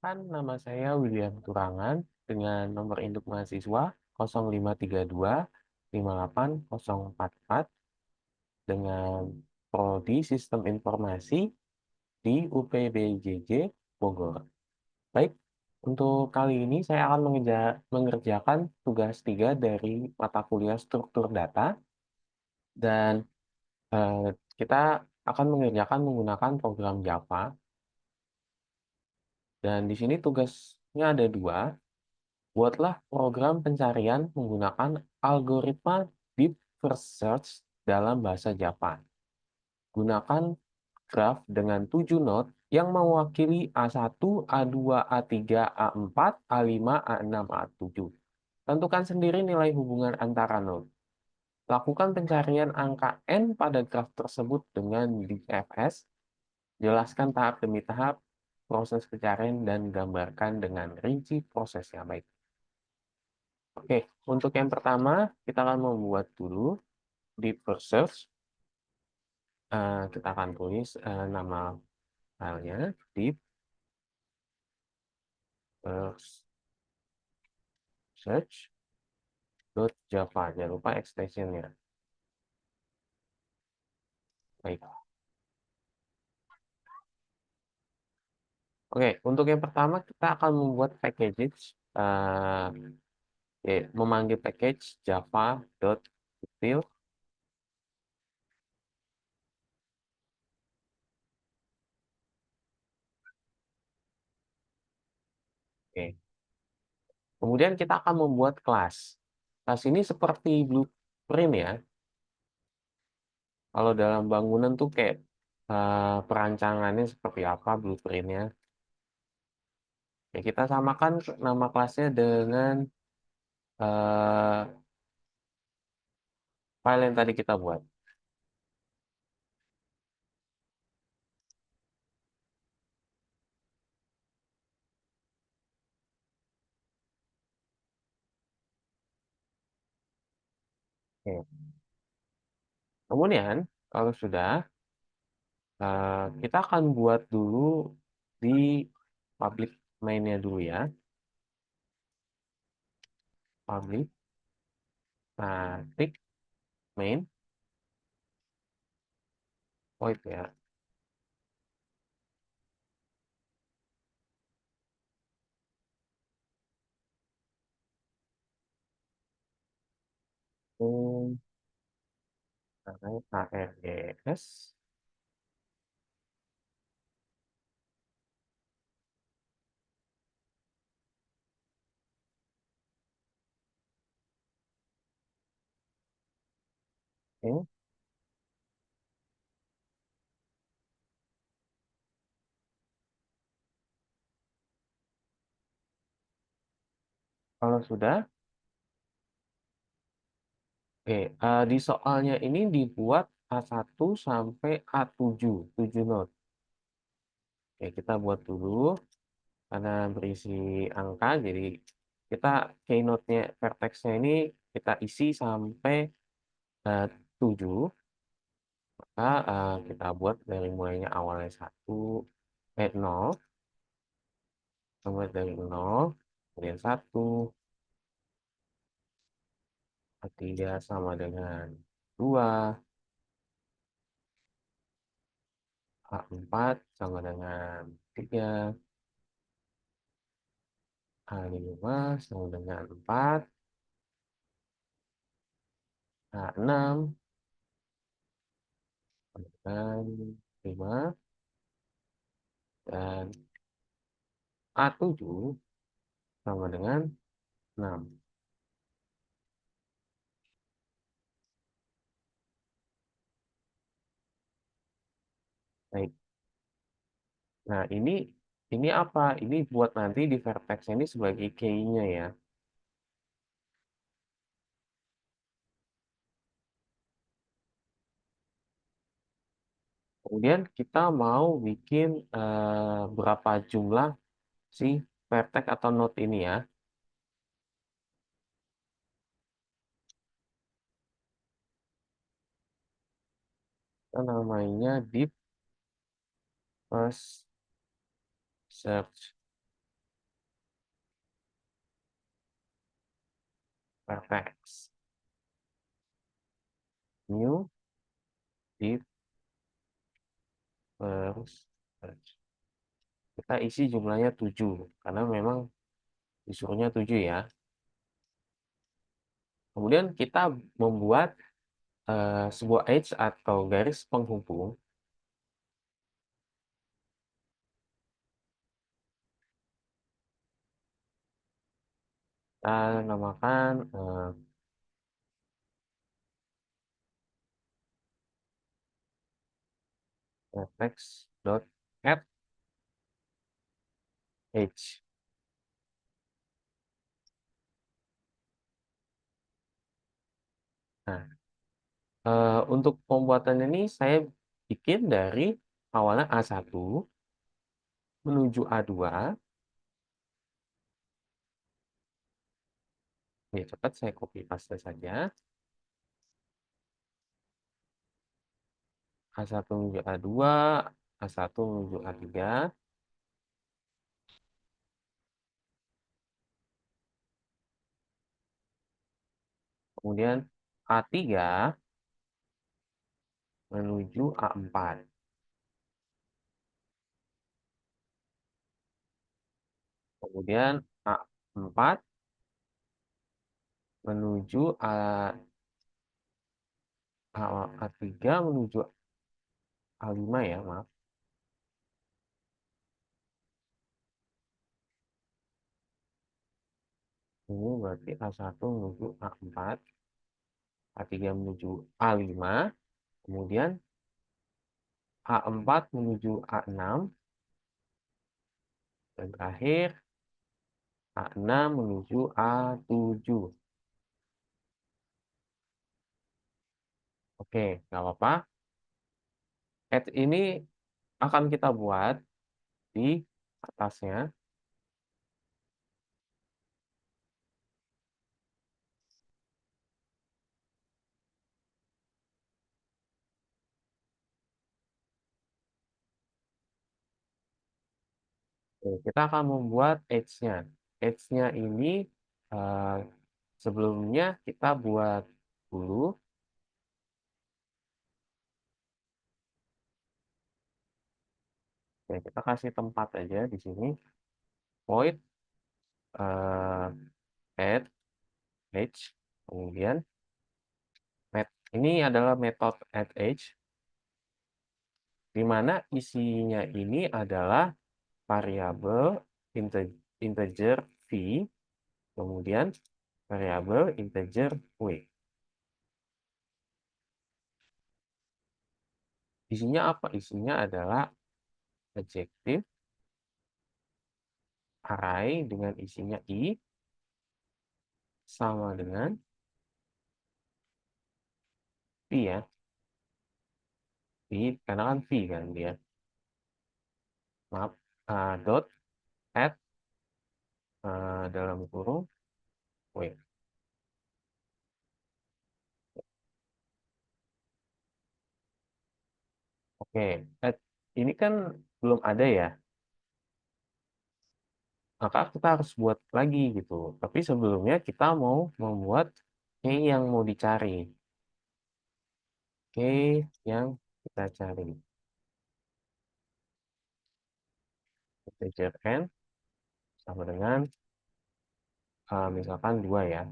Perkenalkan, nama saya William Turangan dengan nomor induk mahasiswa 0532 58044 dengan prodi Sistem Informasi di UPBJJ Bogor. Baik, untuk kali ini saya akan mengerjakan tugas 3 dari mata kuliah struktur data dan kita akan mengerjakan menggunakan program Java dan di sini tugasnya ada 2. Buatlah program pencarian menggunakan algoritma Deep First Search dalam bahasa Java. Gunakan graf dengan 7 node yang mewakili A1, A2, A3, A4, A5, A6, A7. Tentukan sendiri nilai hubungan antara node. Lakukan pencarian angka N pada graf tersebut dengan DFS. Jelaskan tahap demi tahap proses pencarian dan gambarkan dengan rinci prosesnya. Baik. Oke, untuk yang pertama, kita akan membuat dulu di first search. Kita akan tulis nama filenya deep first search.java. Jangan lupa extensionnya. Baik. Oke, untuk yang pertama kita akan membuat package, memanggil package java.util. Oke. Kemudian kita akan membuat kelas. Kelas ini seperti blueprint ya. Kalau dalam bangunan tuh kayak perancangannya seperti apa blueprintnya. Ya, kita samakan nama kelasnya dengan file yang tadi kita buat. Oke. Kemudian, kalau sudah, kita akan buat dulu di public main-nya dulu ya. Public static main void ya. Hmm, namanya ARES. Oke. Kalau sudah, oke, di soalnya ini dibuat A1 sampai A7, 7 node. Oke, kita buat dulu karena berisi angka, jadi kita keynote-nya, vertex-nya ini kita isi sampai 7. Maka kita buat dari mulainya awalnya 0, kemudian dari 0, kemudian 1, A3 sama dengan 2, A4 sama dengan 3, A5 sama dengan 4, A6 sama dengan 5, dan A7 sama dengan 6. Baik. Nah, ini apa? Ini buat nanti di vertex ini sebagai key-nya ya. Kemudian kita mau bikin berapa jumlah si vertex atau node ini ya. Kita namanya deep first search. vertex. New div first search. Kita isi jumlahnya 7 karena memang disuruhnya 7 ya. Kemudian kita membuat sebuah edge atau garis penghubung. Kita namakan vertex.add edge. Nah, untuk pembuatan ini saya bikin dari awalnya A1 menuju A2. Ini cepat saya copy paste saja. A1 menuju A2, A1 menuju A3. Kemudian A3 menuju A4. Kemudian A4 menuju A3 menuju A5 ya, maaf. Ini berarti A1 menuju A4, A3 menuju A5, kemudian A4 menuju A6, dan terakhir A6 menuju A7. Oke, nggak apa-apa. Add ini akan kita buat di atasnya. Oke, kita akan membuat edge-nya. Edge-nya ini eh, sebelumnya kita buat dulu. Oke, kita kasih tempat aja di sini. Void add edge. Kemudian ini adalah metode add edge, di mana isinya ini adalah variabel integer v, kemudian variabel integer w. Isinya apa? Isinya adalah adjektif array dengan isinya i sama dengan v ya. V karena kan v kan dia. Maaf, dot add dalam kurung w. Oke, ini kan belum ada ya. Maka kita harus buat lagi gitu. Tapi sebelumnya kita mau membuat key yang mau dicari. Key yang kita cari. Integer n sama dengan misalkan 2 ya.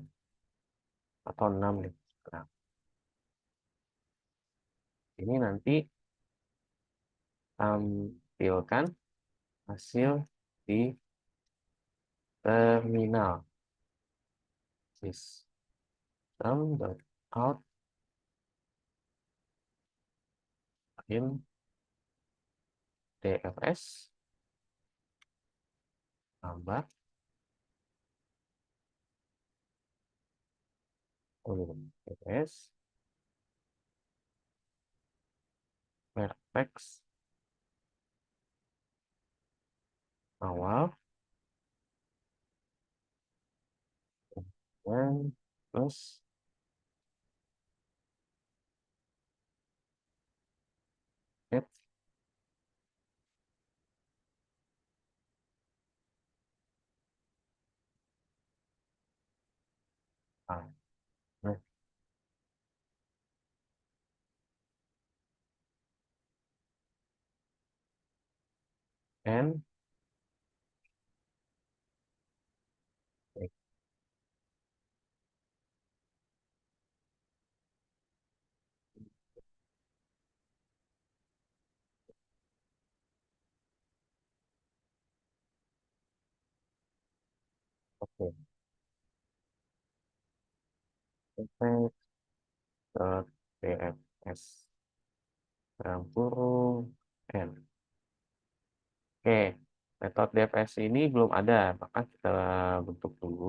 Atau 6 nih. Nah, ini nanti tampilkan hasil di terminal. System.out in DFS tambah DFS vertex awal dan plus get N. Oke, teks dot dfs dalam kurung n. Oke, metode dfs ini belum ada, maka kita bentuk dulu.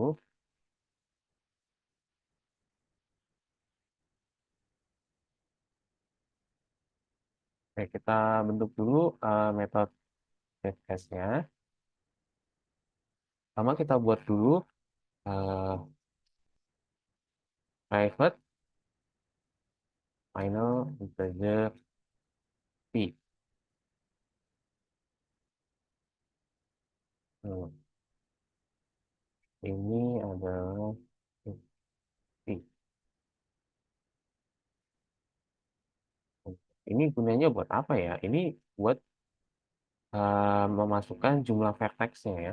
Oke, kita bentuk dulu metode dfs-nya. Pertama kita buat dulu eh, private final integer p. Hmm, ini adalah p. Ini gunanya buat apa ya? Ini buat memasukkan jumlah vertexnya ya.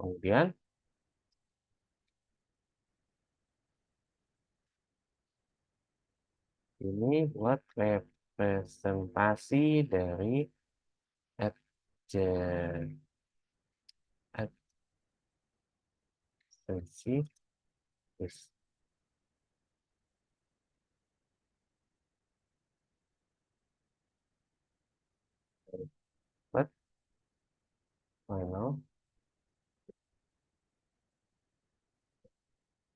Kemudian ini buat representasi dari adjacent adjacency is but final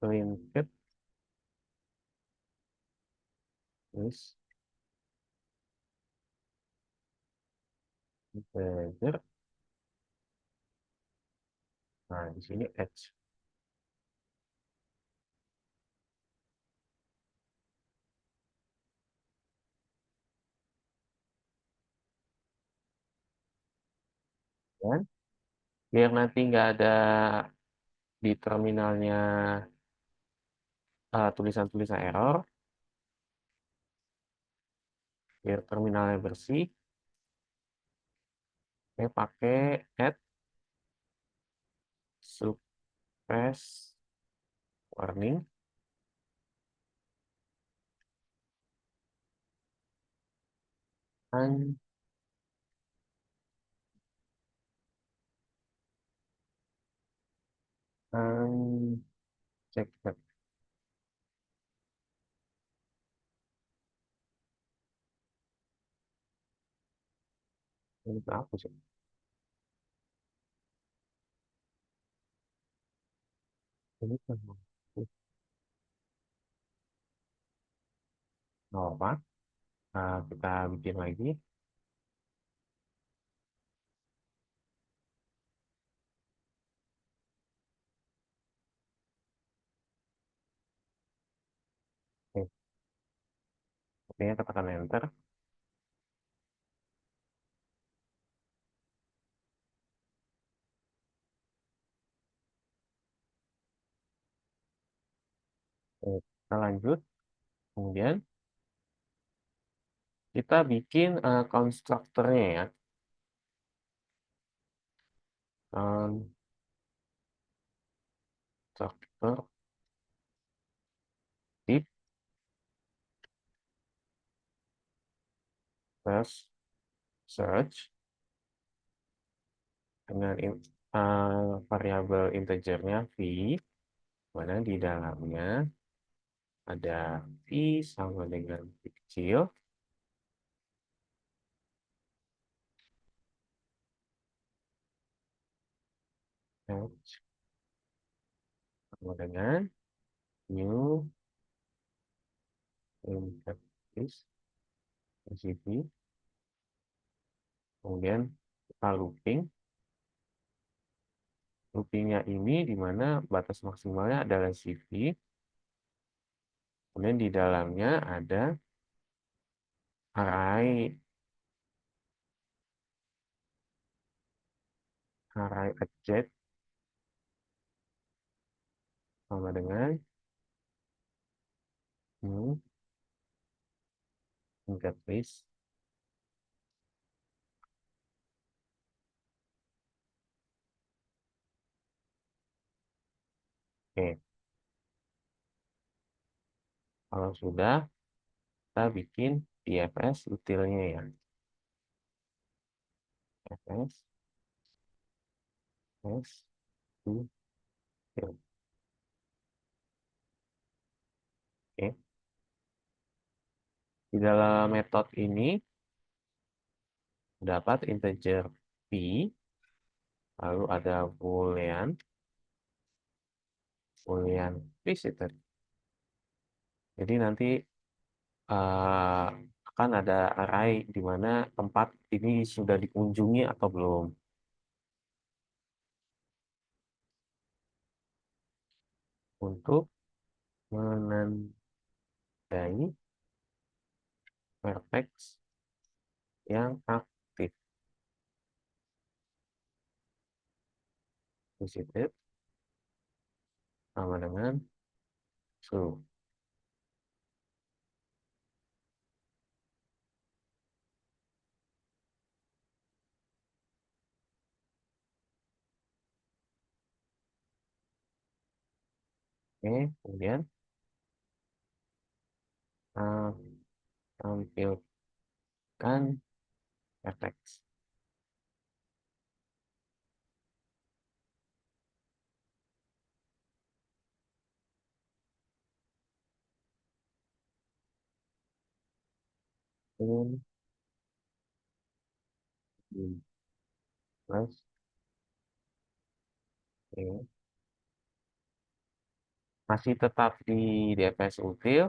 printed is integer. Nah, di sini edge. Dan biar nanti nggak ada di terminalnya tulisan-tulisan error, biar terminalnya bersih, saya pakai add suppress warning. un- Unchecked. Ini apa sih? Ini kan nggak apa. Kita bikin lagi. Oke, artinya katakan enter. Oke, kita lanjut. Kemudian kita bikin konstruktornya ya. Konstruktor deep first search dengan variabel integernya v, mana di dalamnya ada v sama dengan v kecil, search sama dengan new interface cv. Kemudian kita loopingnya ini di mana batas maksimalnya adalah cv. Kemudian di dalamnya ada array object sama dengan new Enggak, please. Oke, kalau sudah, kita bikin DFS detailnya ya. DFS, S, detail. Oke, di dalam metode ini dapat integer p, lalu ada boolean visitor. Jadi nanti eh, akan ada array di mana tempat ini sudah dikunjungi atau belum. Untuk menandai vertex yang aktif. Visited sama dengan true. Oke, kemudian uh, tampilkan vertex. In plus oke. Masih tetap di DFS util.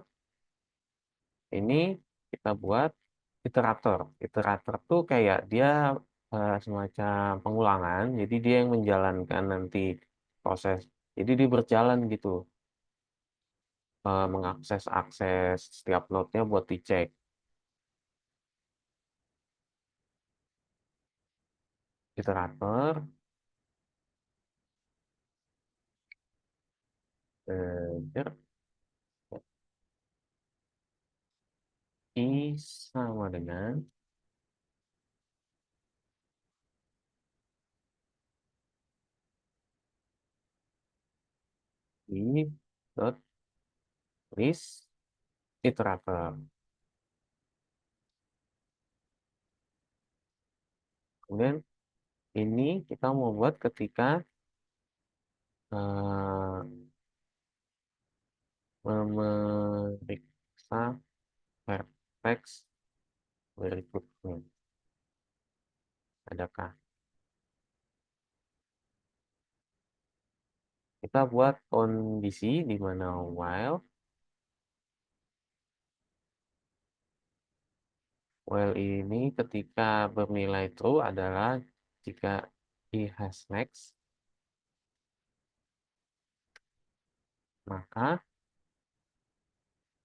Ini kita buat iterator. Iterator tuh kayak dia semacam pengulangan. Jadi dia yang menjalankan nanti proses. Jadi dia berjalan gitu, mengakses akses setiap node-nya buat dicek. Iterator eh, I sama dengan I dot list iterator. Kemudian ini kita mau buat ketika eh, memeriksa vertex berikutnya. Adakah? Kita buat kondisi di mana while ini ketika bernilai true adalah jika I has next, maka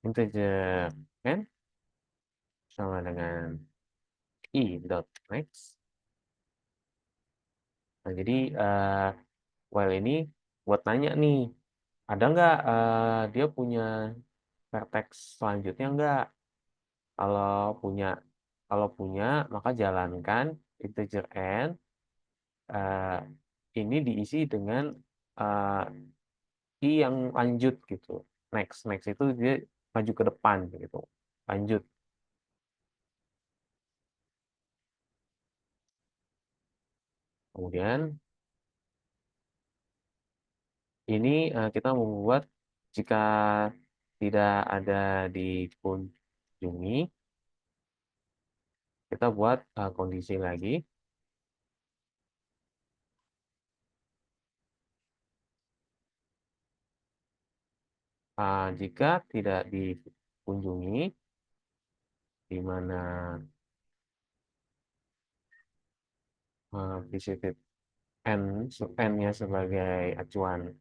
integer n sama dengan I dot next. Nah, jadi while ini buat nanya nih, ada nggak dia punya vertex selanjutnya nggak? Kalau punya, kalau punya maka jalankan integer n eh, ini diisi dengan eh, i yang lanjut gitu. Next, next itu dia maju ke depan gitu. Lanjut. Kemudian ini kita membuat jika tidak ada dikunjungi, kita buat kondisi lagi. Jika tidak dikunjungi, di mana visited n-nya sebagai acuan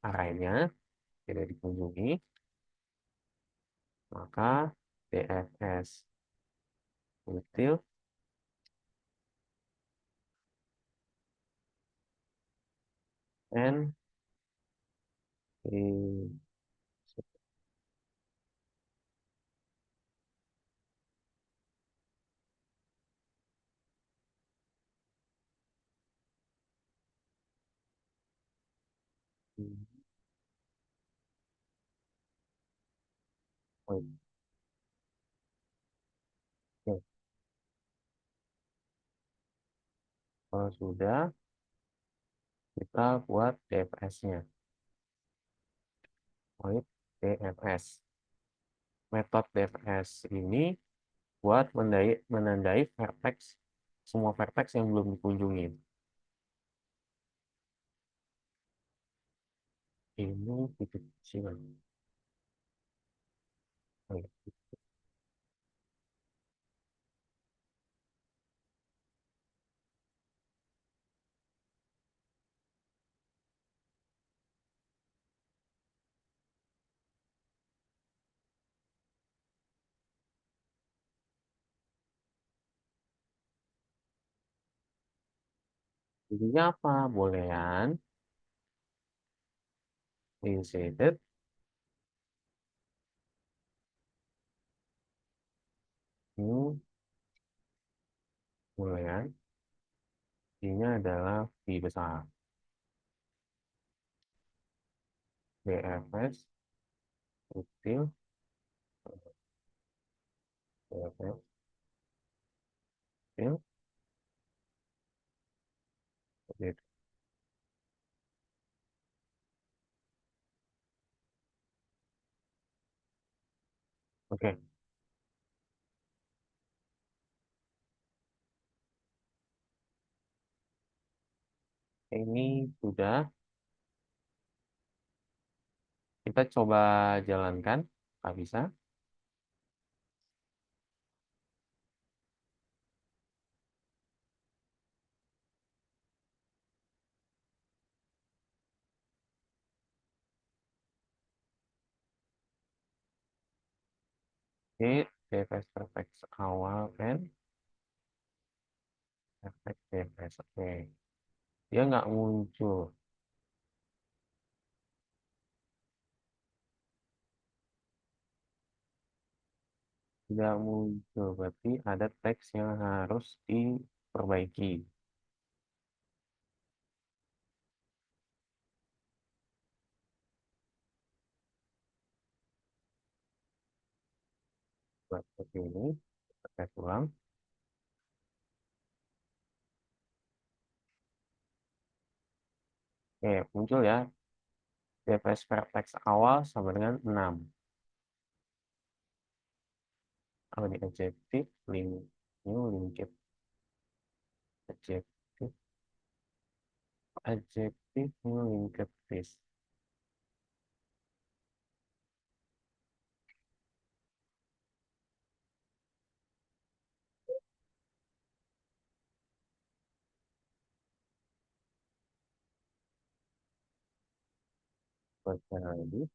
array-nya tidak dikunjungi, maka DFS util n Oke, kalau sudah, kita buat DFS-nya. Void DFS. Metode DFS ini buat menandai vertex, semua vertex yang belum dikunjungi. Ini titik kecil. Oke. Jadinya apa? Boolean inserted new boolean. Ini adalah V besar. DFS kecil. DFS kecil. Gitu. Oke, ini sudah. Kita coba jalankan. Nggak bisa. Oke, DFS vertex awal kan. Vertex DFS. Oke. Dia nggak muncul. Tidak muncul. Berarti ada teks yang harus diperbaiki. Buat seperti ini. Kita ulang. Oke, muncul ya. DFS vertex awal sama dengan 6. Kalau di adjektif, new linked. Adjektif, adjektif, new linked list. Baca lagi.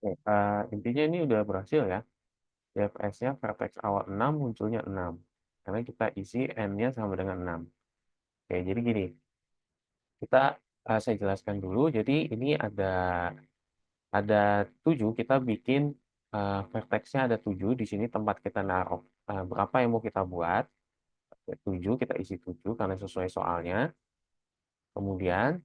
Oke, intinya ini udah berhasil ya. DFS-nya vertex awal 6 munculnya 6. Karena kita isi n-nya sama dengan 6. Oke, jadi gini. Saya jelaskan dulu. Jadi ini ada 7. Kita bikin vertex-nya ada 7. Di sini tempat kita naruh berapa yang mau kita buat. 7, kita isi 7 karena sesuai soalnya. Kemudian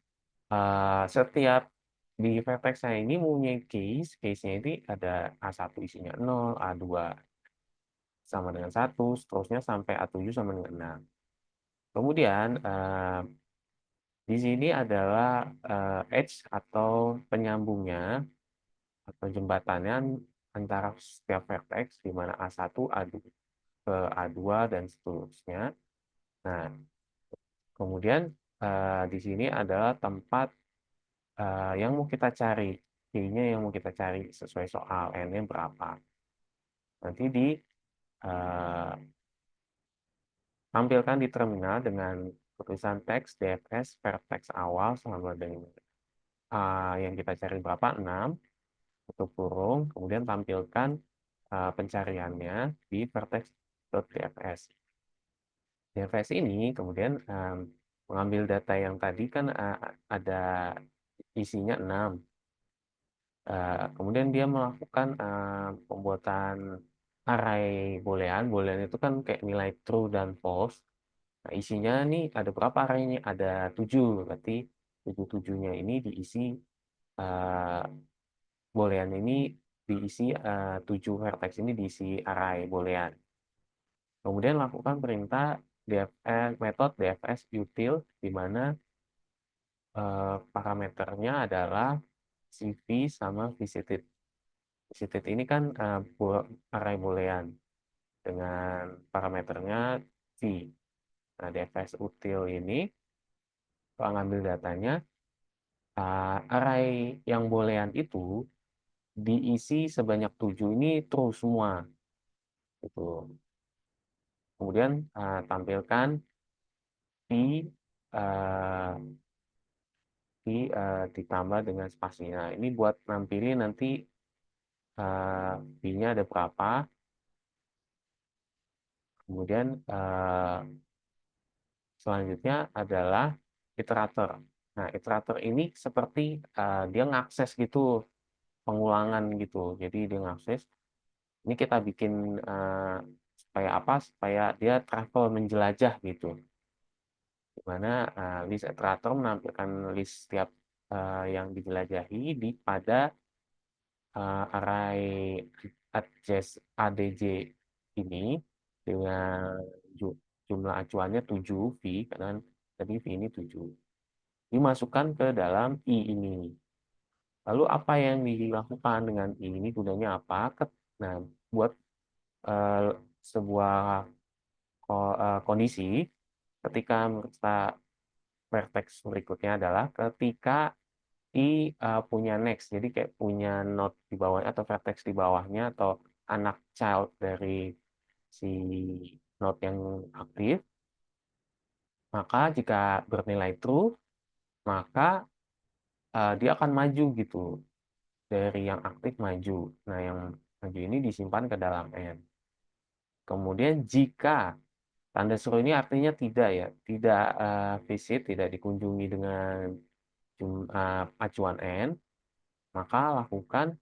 setiap di vertex saya ini punya case-nya ini ada A1 isinya 0, A2 sama dengan 1, seterusnya sampai A7 sama dengan 6. Kemudian di sini adalah edge atau penyambungnya atau jembatannya antara setiap vertex di mana A1, A2 ke A2 dan seterusnya. Nah, kemudian di sini adalah tempat yang mau kita cari, Y-nya yang mau kita cari sesuai soal, N-nya berapa. Nanti tampilkan di terminal dengan tulisan teks DFS vertex awal sama dengan yang kita cari berapa, 6, tutup kurung, kemudian tampilkan pencariannya di vertex.dfs. DFS ini kemudian mengambil data yang tadi kan ada isinya 6. Kemudian dia melakukan, pembuatan array boolean. Boolean itu kan kayak nilai true dan false. Nah, isinya nih ada berapa arraynya? Ada 7, berarti 7-7-nya ini diisi, eee, boolean ini diisi, 7 vertex ini diisi array boolean. Kemudian lakukan perintah metode dfs util, di mana parameternya adalah cv sama visited. Visited ini kan array boolean dengan parameternya v. Nah, dfs util ini kalau ngambil datanya, array yang boolean itu diisi sebanyak 7 ini true semua gitu. Kemudian tampilkan v, ditambah dengan spasinya. Ini buat nampilin nanti v-nya ada berapa. Kemudian selanjutnya adalah iterator. Nah, iterator ini seperti dia ngakses gitu, pengulangan gitu. Jadi dia ngakses. Ini kita bikin supaya apa? Supaya dia travel menjelajah gitu. Di mana list iterator menampilkan list setiap yang dijelajahi pada array adj ini dengan jumlah acuannya 7 V, karena tadi V ini 7. Dimasukkan ke dalam I ini. Lalu apa yang dilakukan dengan I ini, gunanya apa? Nah, buat sebuah kondisi ketika vertex berikutnya adalah ketika I punya next, jadi kayak punya node di bawahnya atau vertex di bawahnya atau anak child dari si node yang aktif, maka jika bernilai true, maka dia akan maju gitu, dari yang aktif maju. Nah, yang maju ini disimpan ke dalam N. Kemudian jika tanda seru ini artinya tidak ya, tidak visit, tidak dikunjungi dengan acuan N, maka lakukan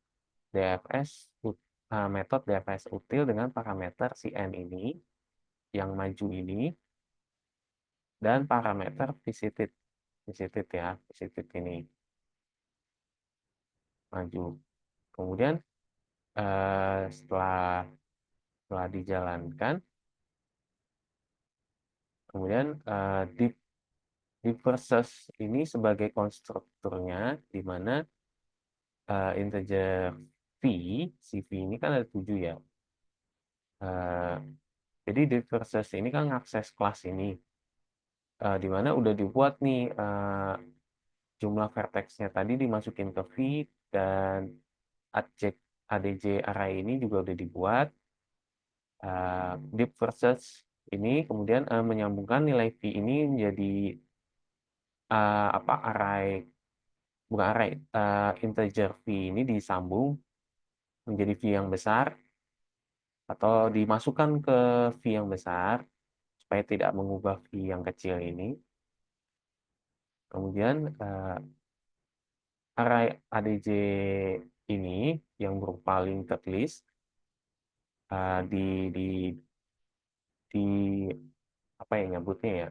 metode dfs util dengan parameter si N ini, yang maju ini, dan parameter visited. Visited ya, visited ini maju. Kemudian setelah dijalankan, kemudian deep versus ini sebagai konstrukturnya, di mana integer v, si v ini kan ada 7 ya. Jadi deep versus ini kan ngakses kelas ini, di mana udah dibuat nih jumlah vertexnya tadi dimasukin ke v, dan adj array ini juga udah dibuat. Deep versus ini kemudian menyambungkan nilai v ini menjadi array, bukan array, integer v ini disambung menjadi v yang besar, atau dimasukkan ke v yang besar supaya tidak mengubah v yang kecil ini. Kemudian array adj ini yang berupa linked list di di di apa ya nyebutnya ya,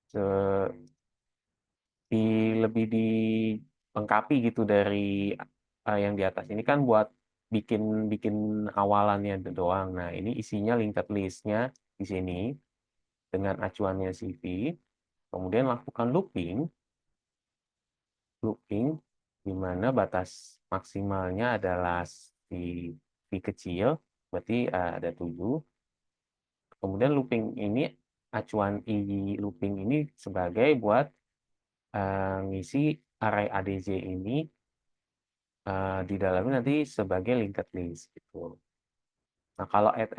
se, di lebih dilengkapi gitu dari yang di atas ini kan buat bikin bikin awalannya doang. Nah, ini isinya linked listnya di sini dengan acuannya CV. Kemudian lakukan looping di mana batas maksimalnya adalah di V kecil, berarti ada 7. Kemudian looping ini, acuan I looping ini sebagai buat ngisi array adj ini di dalamnya nanti sebagai linked list gitu. Nah, kalau add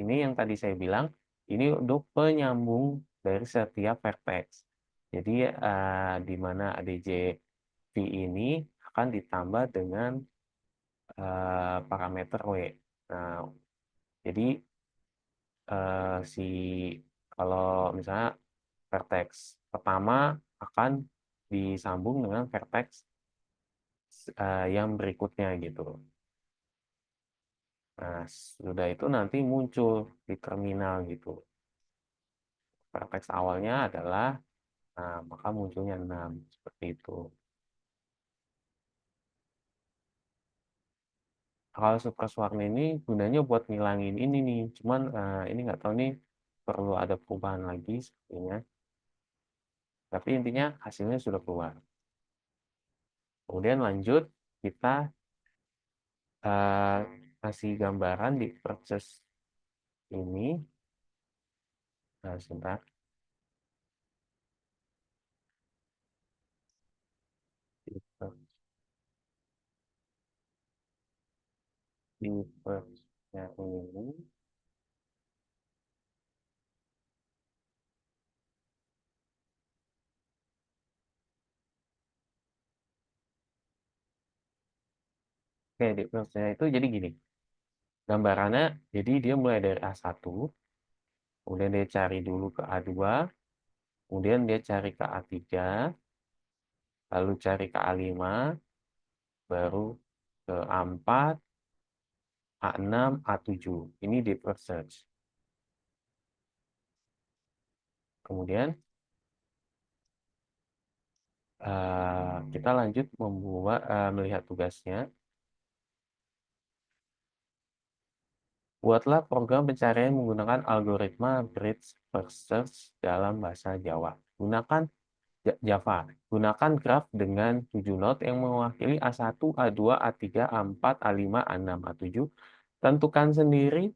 ini yang tadi saya bilang, ini untuk penyambung dari setiap vertex. Jadi di mana adj v ini akan ditambah dengan parameter w. Nah, jadi kalau misalnya vertex pertama akan disambung dengan vertex yang berikutnya gitu. Nah, sudah itu nanti muncul di terminal gitu. Vertex awalnya adalah, nah, maka munculnya 6 seperti itu. Kalau subclass warna ini gunanya buat ngilangin ini nih, cuman ini nggak tahu nih perlu ada perubahan lagi sepertinya. Tapi intinya hasilnya sudah keluar. Kemudian lanjut, kita kasih gambaran di proses ini. Nah, sebentar. Di prosesnya ini. Oke, di prosesnya itu jadi gini. Gambarannya, jadi dia mulai dari A1, kemudian dia cari dulu ke A2, kemudian dia cari ke A3, lalu cari ke A5, baru ke A4, A6, A7. Ini deep research. Kemudian kita lanjut melihat tugasnya. Buatlah program pencarian menggunakan algoritma Bridge First Search dalam bahasa Jawa. Gunakan Java. Gunakan graf dengan 7 not yang mewakili A1, A2, A3, A4, A5, A6, A7. Tentukan sendiri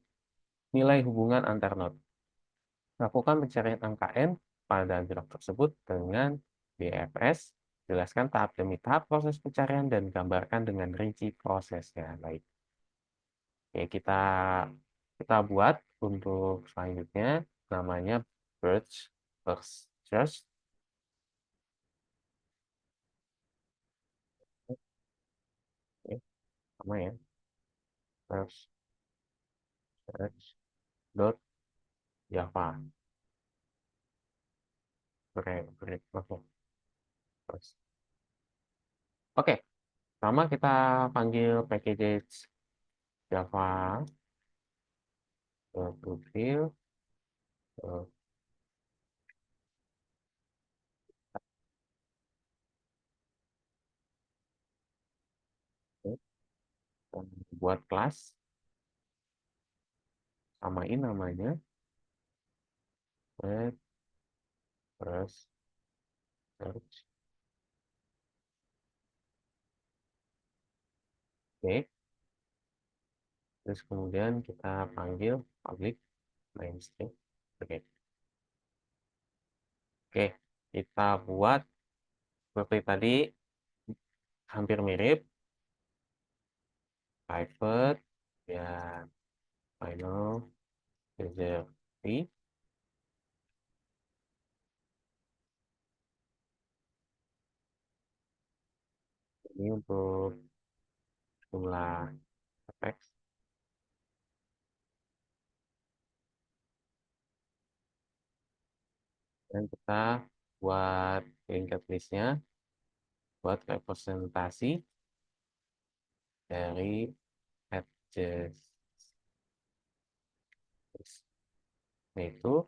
nilai hubungan antar not. Lakukan pencarian angka N pada graf tersebut dengan BFS. Jelaskan tahap demi tahap proses pencarian dan gambarkan dengan rinci prosesnya. Baik. Oke, kita buat untuk selanjutnya namanya Birch First Search. Oke, sama ya. First Search dot Java. Oke, terus. Oke, sama kita panggil package Java profil. Buat kelas, samain namanya web first search. Oke, terus kemudian kita panggil public main string. Oke, oke, kita buat seperti tadi, hampir mirip. Private ya, final user fee. Ini untuk jumlah teks. Dan kita buat linked listnya, buat representasi dari edges, yaitu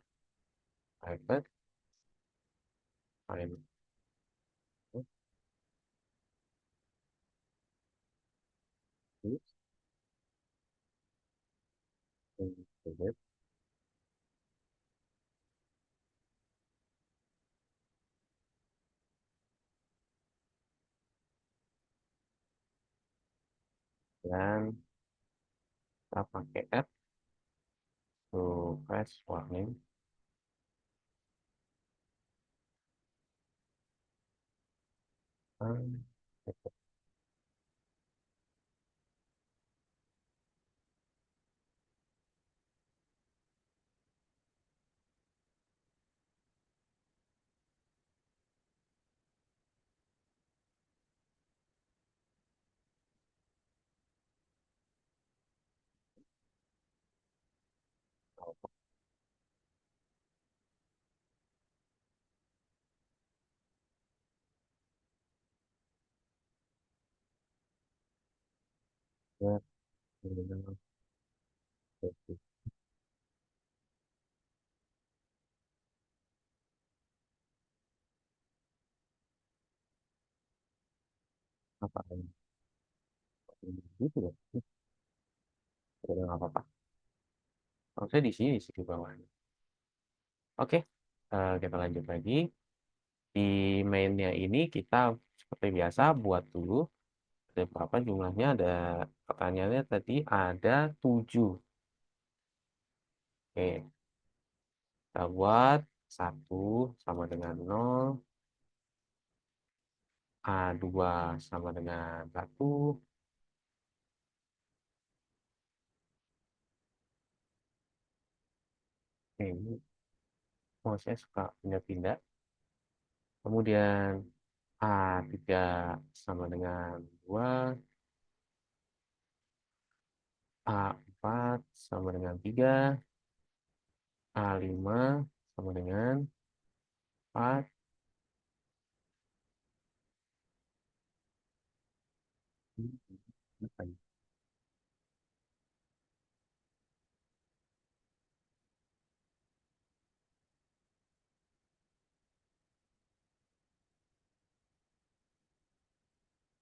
private final included. Dan kita pakai add to crash warning. Hmm, Ya, benar. Oke. Apa ini gitu ya? Udah nggak apa-apa. Harusnya di sini sih di bawahnya. Oke, kita lanjut lagi. Di mainnya ini kita seperti biasa buat dulu. Ada berapa jumlahnya? Ada pertanyaannya tadi ada 7. Oke, kita buat 1 sama dengan 0, A2 sama dengan 1. Oke, ini saya suka pindah-pindah. Kemudian A3 sama dengan 2, A4 sama dengan 3, A5 sama dengan 4.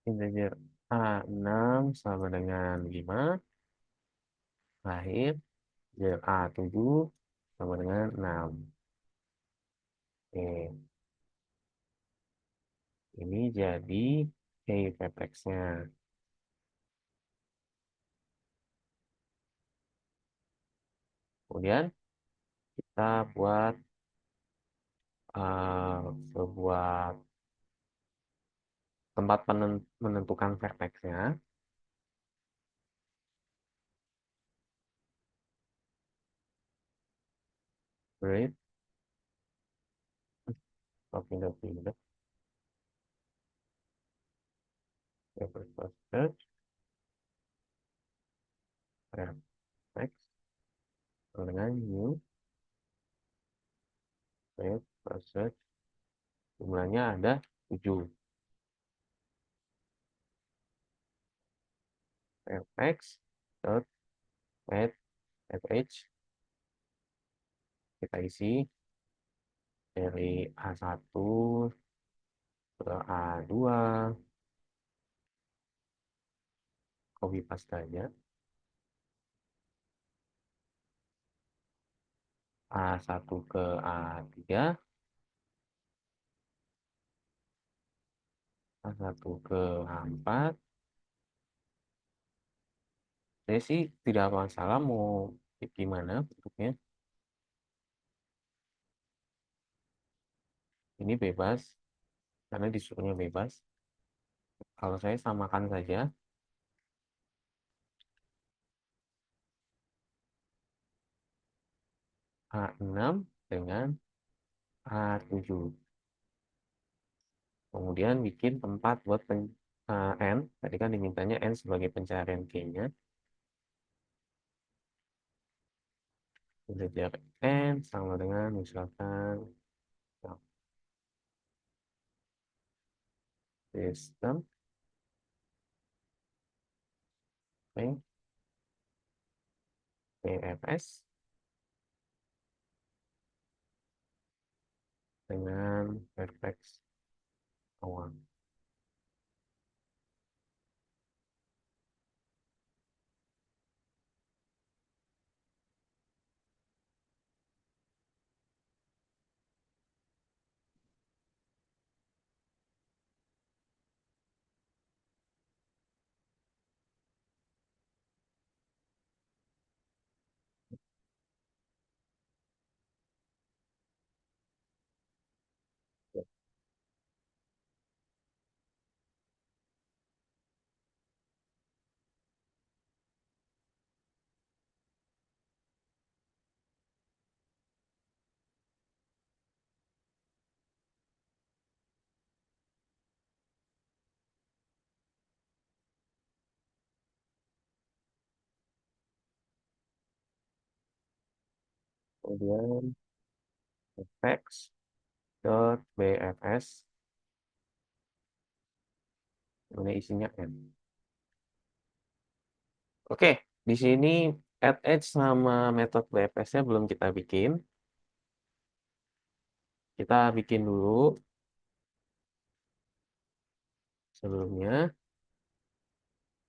Integer A6 sama dengan 5, lahir. Integer A7 sama dengan 6. Oke, ini jadi vertexnya. Kemudian kita buat sebuah tempat menentukan vertexnya. Break, pindah-pindah, first search, vertex, dengan new, first search, jumlahnya ada 7. Vertex, dot, add, fh, kita isi dari A1 ke A2, copy paste aja, A1 ke A3, A1 ke A4. Saya sih tidak masalah mau gimana bentuknya. Ini bebas, karena disuruhnya bebas. Kalau saya samakan saja A6 dengan A7. Kemudian bikin tempat buat N. Tadi kan dimintanya N sebagai pencarian key-nya. Integer N sama dengan misalkan sistem PFS dengan vertex awal. Kemudian vertex dot bfs, ini isinya N. Oke, di sini add edge sama metode BFS-nya belum kita bikin. Kita bikin dulu sebelumnya.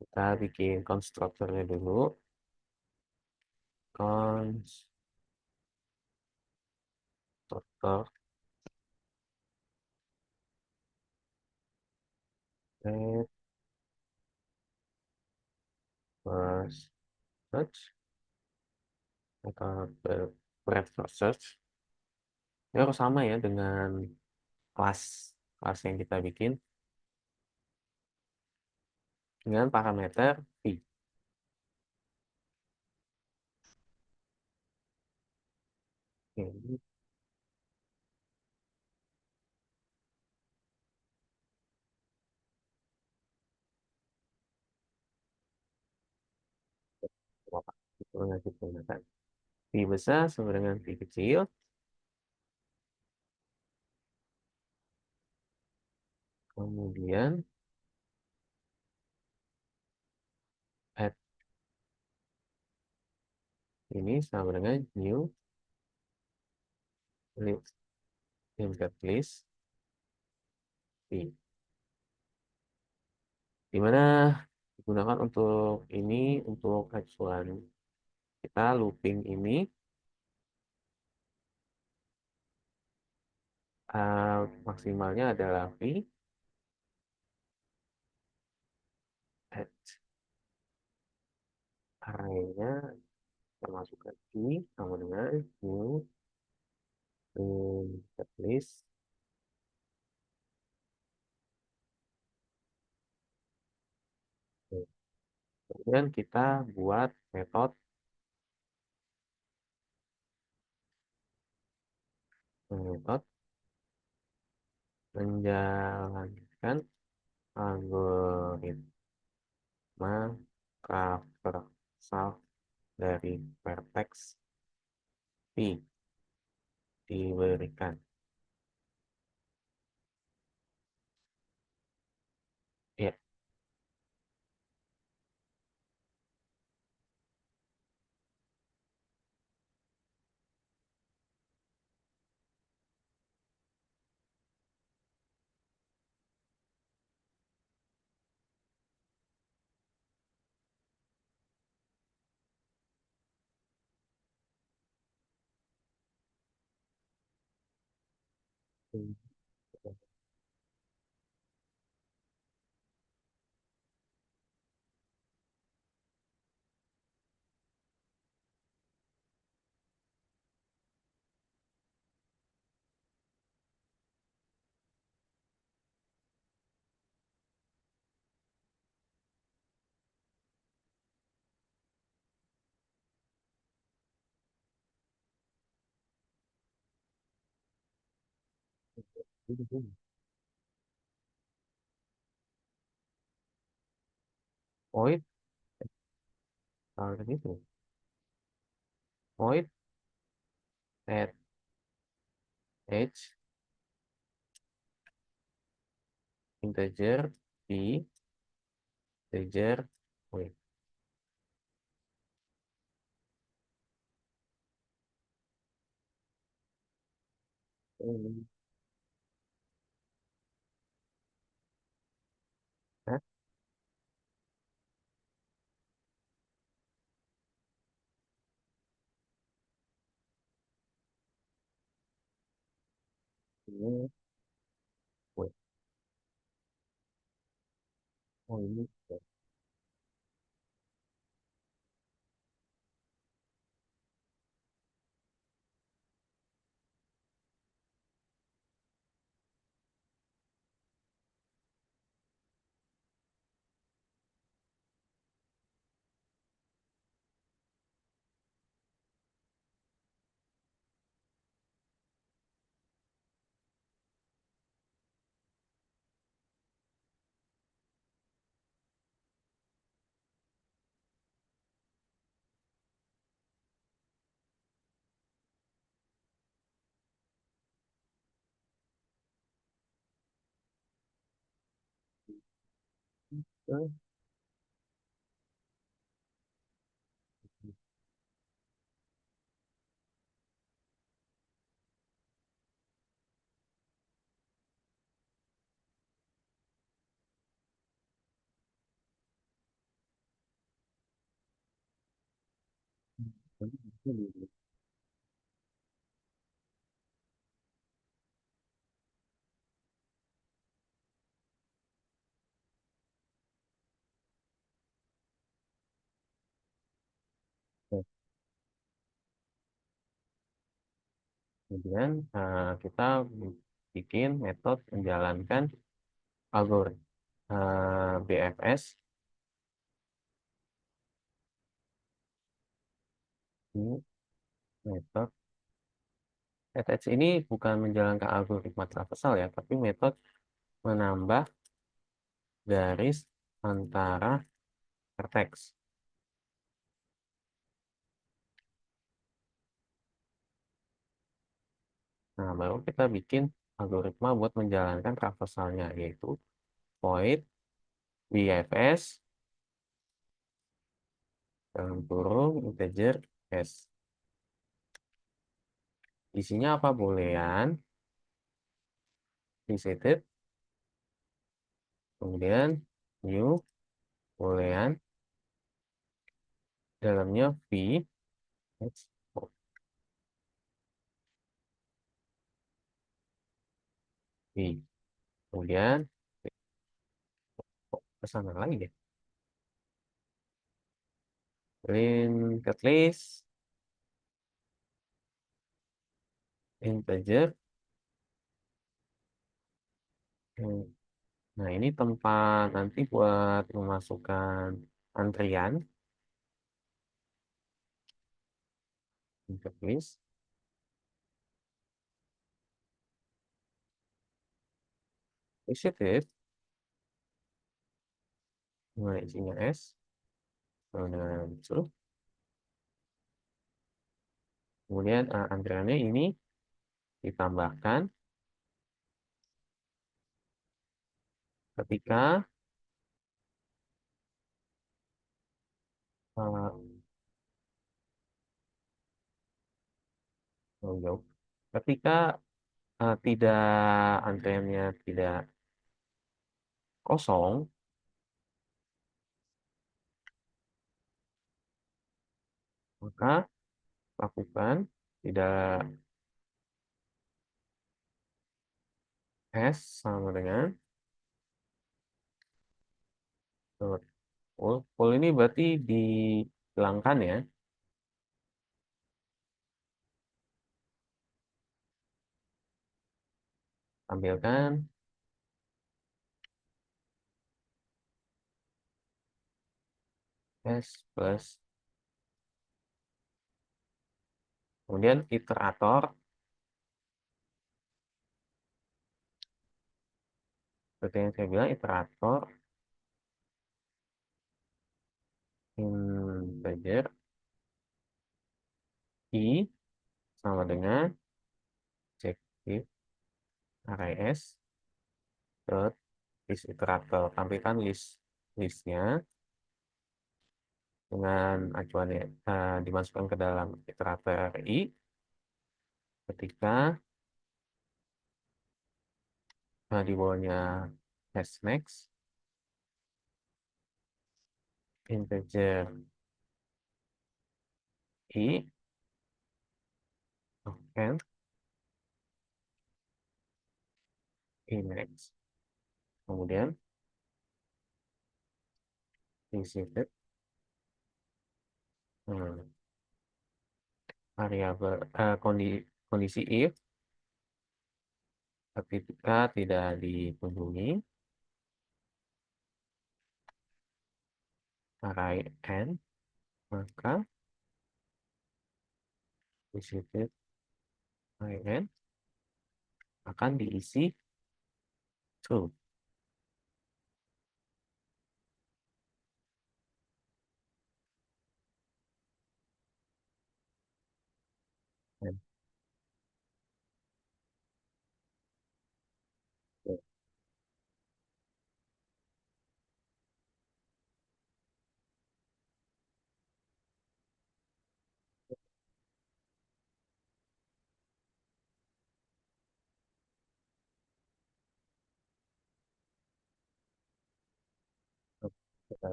Kita bikin konstruktornya dulu. Konstruktor add first search atau breadth first search. Ini harus sama ya dengan kelas kelas yang kita bikin dengan parameter v. Oke, apa? Itu yang kita gunakan. V besar sama dengan V kecil. Kemudian add ini sama dengan new list linked list V. Dimana digunakan untuk ini untuk acuan kita looping ini maksimalnya adalah V at arraynya kita masukkan V sama dengan new linked list. Kemudian kita buat metode menjalankan algoritma cover solve dari vertex V diberikan. Ya, void itu void at edge integer V integer void. Nah, ini void. Oh, ini Hmm. Oke. Kemudian kita bikin metode menjalankan algoritma BFS. Ini metode attach ini bukan menjalankan algoritma traversal ya, tapi metode menambah garis antara vertex. Nah, baru kita bikin algoritma buat menjalankan traversalnya, yaitu void BFS dalam kurung integer s. Isinya apa boolean, resetted, kemudian new boolean, dalamnya v x v. Kemudian ke sana lagi deh. Linked list, integer. Nah, ini tempat nanti buat memasukkan antrian. Linked list, resetted, mulai isinya s, kemudian true. Kemudian antriannya ini ditambahkan ketika uh, oh, jauh. Ketika tidak antriannya tidak kosong, maka lakukan tidak s sama dengan dot full. Full ini berarti dihilangkan ya. Tampilkan s plus. Kemudian iterator, seperti yang saya bilang, iterator integer i sama dengan objektif array s dot list iterator. Tampilkan listnya dengan acuannya dimasukkan ke dalam iterator i ketika di bawahnya hash next integer i and i next. Kemudian received hmm, variabel kondisi if ketika tidak dikunjungi array n, maka received array n akan diisi true. Dan, kita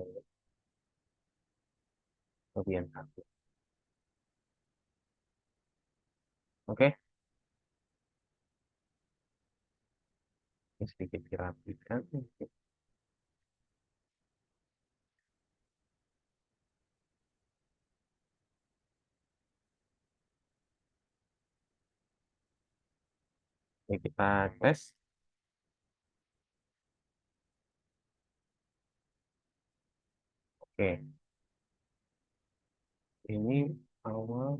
bagian satu. Oke, ini sedikit dirapikan. Oke, kita tes. Oke, ini awal.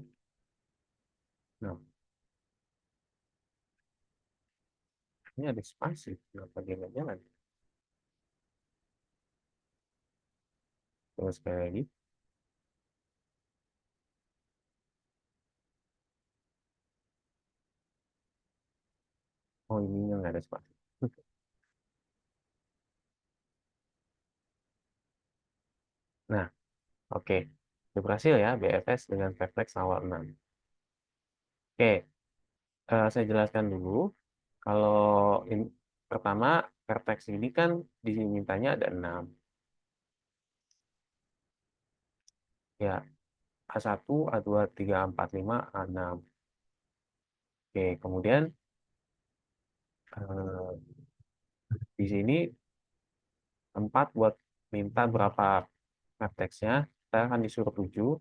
Nah, ini ada spasi. Kenapa dia nggak jalan? Terus sekali lagi. Oh, ini yang nggak ada spasi. Nah, oke. Itu berhasil ya, BFS dengan vertex awal 6. Oke, saya jelaskan dulu. Kalau pertama, vertex ini kan dimintanya ada 6. Ya, A1, A2, 3, 4, 5, A6. Oke, kemudian eh, di sini tempat buat minta berapa vertexnya, kita akan disuruh 7.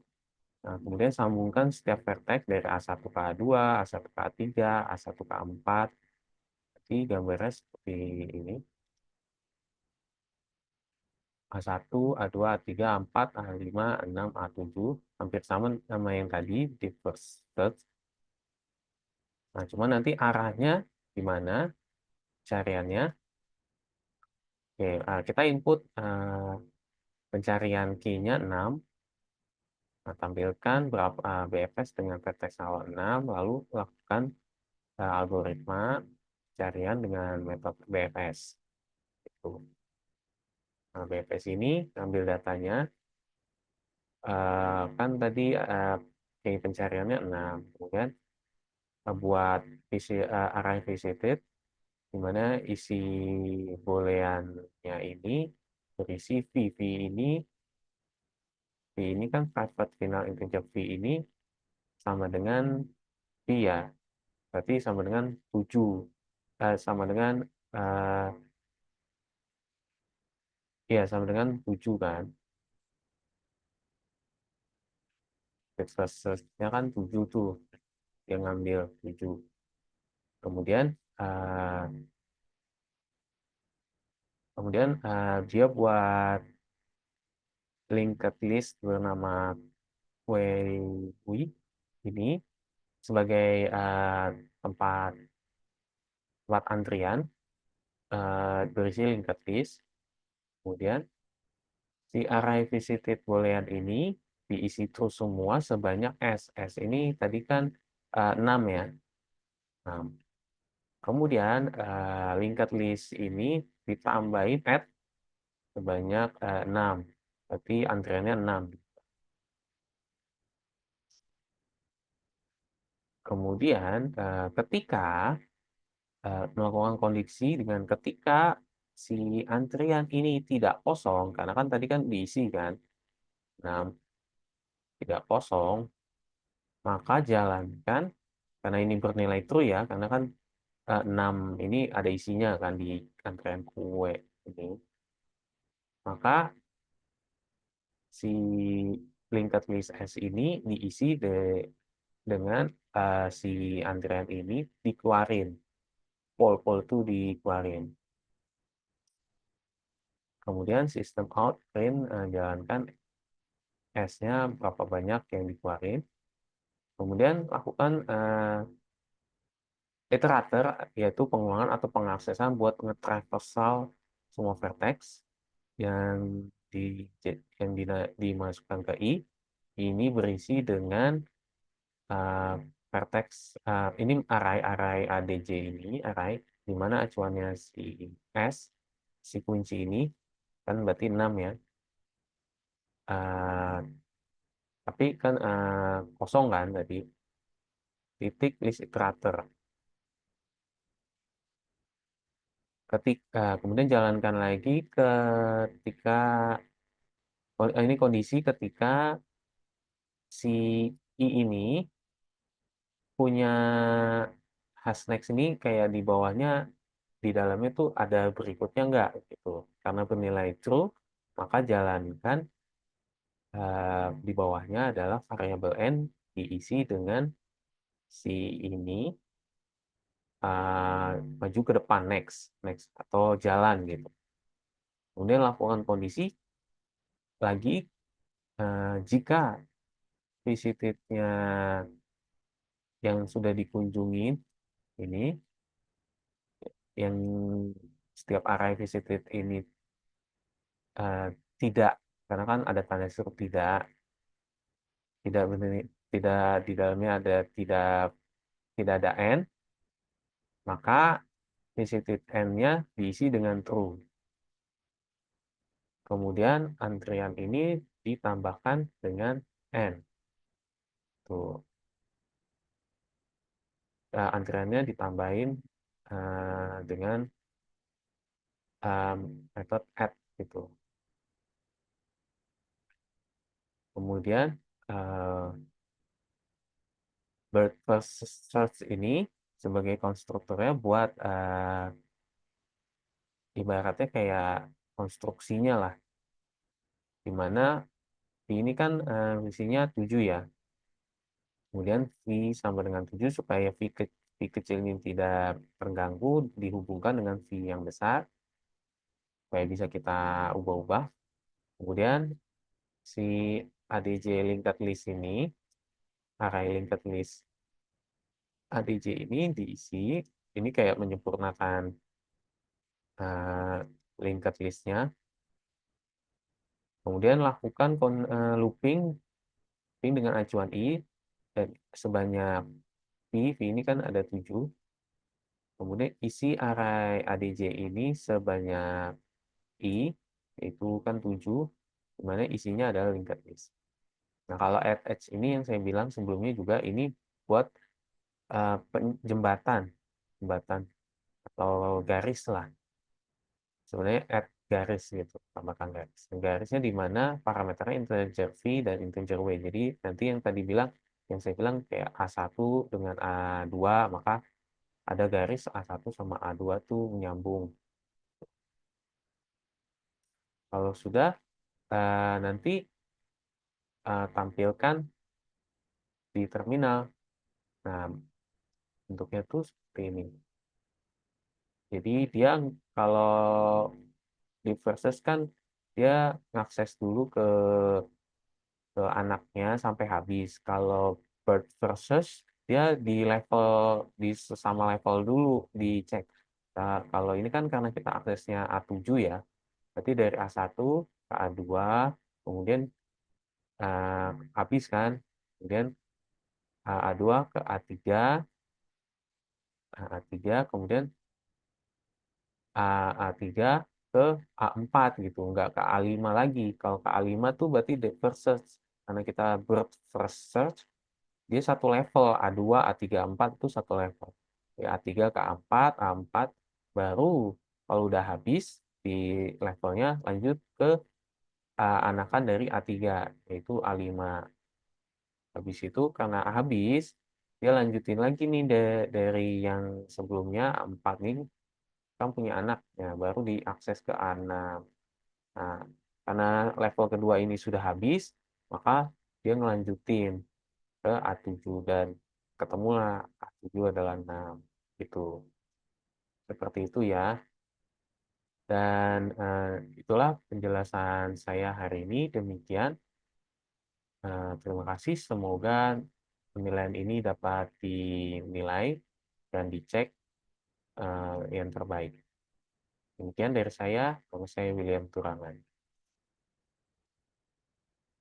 Nah, kemudian sambungkan setiap vertex dari A1 ke A2, A1 ke A3, A1 ke A4. Jadi gambarnya seperti ini. A1, A2, A3, A4, A5, A6, A7. Hampir sama sama yang tadi di first search. Nah, cuma nanti arahnya gimana cariannya. Oke, kita input pencarian key-nya 6. Nah, tampilkan berapa BFS dengan vertex awal 6, lalu lakukan algoritma pencarian dengan metode BFS. Itu. Nah, BFS ini ambil datanya, kan tadi key pencariannya 6. Kemudian buat array visited, di mana isi booleannya ini berisi V. V ini kan private final integer V ini sama dengan V ya. Berarti sama dengan 7. Sama dengan eh, ya sama dengan 7 kan. Backslash-nya kan 7 tuh. Yang ngambil 7. Kemudian eh, dia buat linked list bernama query ini sebagai tempat tempat antrian, berisi linked list. Kemudian si array visited boolean ini diisi terus semua sebanyak S. S ini tadi kan 6 ya. 6. Kemudian linked list ini ditambahin add sebanyak 6. Berarti antriannya 6. Kemudian ketika melakukan kondisi dengan ketika si antrian ini tidak kosong, karena kan tadi kan diisi kan, 6 tidak kosong, maka jalankan, karena ini bernilai true ya, karena kan 6 ini ada isinya kan di antrian kue ini, maka si linked list S ini diisi dengan si antrian ini dikeluarin, pol itu dikeluarin. Kemudian sistem out print jalankan S-nya berapa banyak yang dikeluarin. Kemudian lakukan iterator, yaitu pengulangan atau pengaksesan buat nge-traversal semua vertex yang di yang dimasukkan ke I. Ini berisi dengan uh, vertex, ini array ADJ ini, array di mana acuannya si S, si kunci ini, kan berarti 6 ya. Uh, tapi kan kosong kan tadi, titik list iterator. Kemudian jalankan lagi ketika ini kondisi ketika si I ini punya Hasnext ini kayak di bawahnya, di dalamnya tuh ada berikutnya nggak gitu. Karena bernilai true, maka jalankan di bawahnya adalah variabel n diisi dengan si ini maju ke depan next atau jalan gitu. Kemudian lakukan kondisi lagi jika visitnya yang sudah dikunjungi ini, yang setiap array visited ini eh, tidak, karena kan ada tanda seru tidak benar, tidak di dalamnya ada tidak ada n, maka visited n-nya diisi dengan true. Kemudian antrian ini ditambahkan dengan n. Tuh, antriannya ditambahin dengan metode add gitu. Kemudian bird first search ini sebagai konstruktornya buat ibaratnya kayak konstruksinya lah, dimana V ini kan isinya 7 ya. Kemudian V sama dengan 7 supaya V kecil ini tidak terganggu, dihubungkan dengan V yang besar supaya bisa kita ubah-ubah. Kemudian si ADJ linked list ini, array linked list ADJ ini diisi, ini kayak menyempurnakan linked listnya. Kemudian lakukan looping dengan acuan i, dan sebanyak v ini kan ada 7. Kemudian isi array ADJ ini sebanyak i, itu kan 7, di mana isinya adalah linked list. Nah, kalau add edge ini yang saya bilang sebelumnya juga ini buat jembatan atau garis lah. Sebenarnya add garis gitu, tambahkan garis. Garisnya di mana parameternya integer v dan integer w. Jadi nanti yang saya bilang kayak A1 dengan A2, maka ada garis A1 sama A2 tuh menyambung. Kalau sudah, nanti tampilkan di terminal. Nah, bentuknya tuh seperti ini. Jadi dia kalau di versus kan dia ngakses dulu ke anaknya sampai habis. Kalau bird versus dia di sesama level dulu dicek. Nah, kalau ini kan karena kita aksesnya A7 ya, berarti dari A1 ke A2, kemudian habis kan, kemudian A2 ke A3, A3, kemudian A3 ke A4 gitu, nggak ke A5 lagi. Kalau ke A5 tuh berarti the first search, karena kita bird first search, dia satu level, A2, A3, A4 itu satu level. Ya, A3 ke A4, A4 baru kalau udah habis di levelnya lanjut ke anakan dari A3, yaitu A5. Habis itu karena habis, dia lanjutin lagi nih dari yang sebelumnya A4 nih, kan punya anak, ya, baru diakses ke A6. Nah, karena level kedua ini sudah habis, maka dia ngelanjutin ke A7 dan ketemulah A7 adalah 6. Gitu. Seperti itu ya. Dan itulah penjelasan saya hari ini. Demikian. Terima kasih. Semoga penilaian ini dapat dinilai dan dicek yang terbaik. Demikian dari saya. Nama saya William Turangan.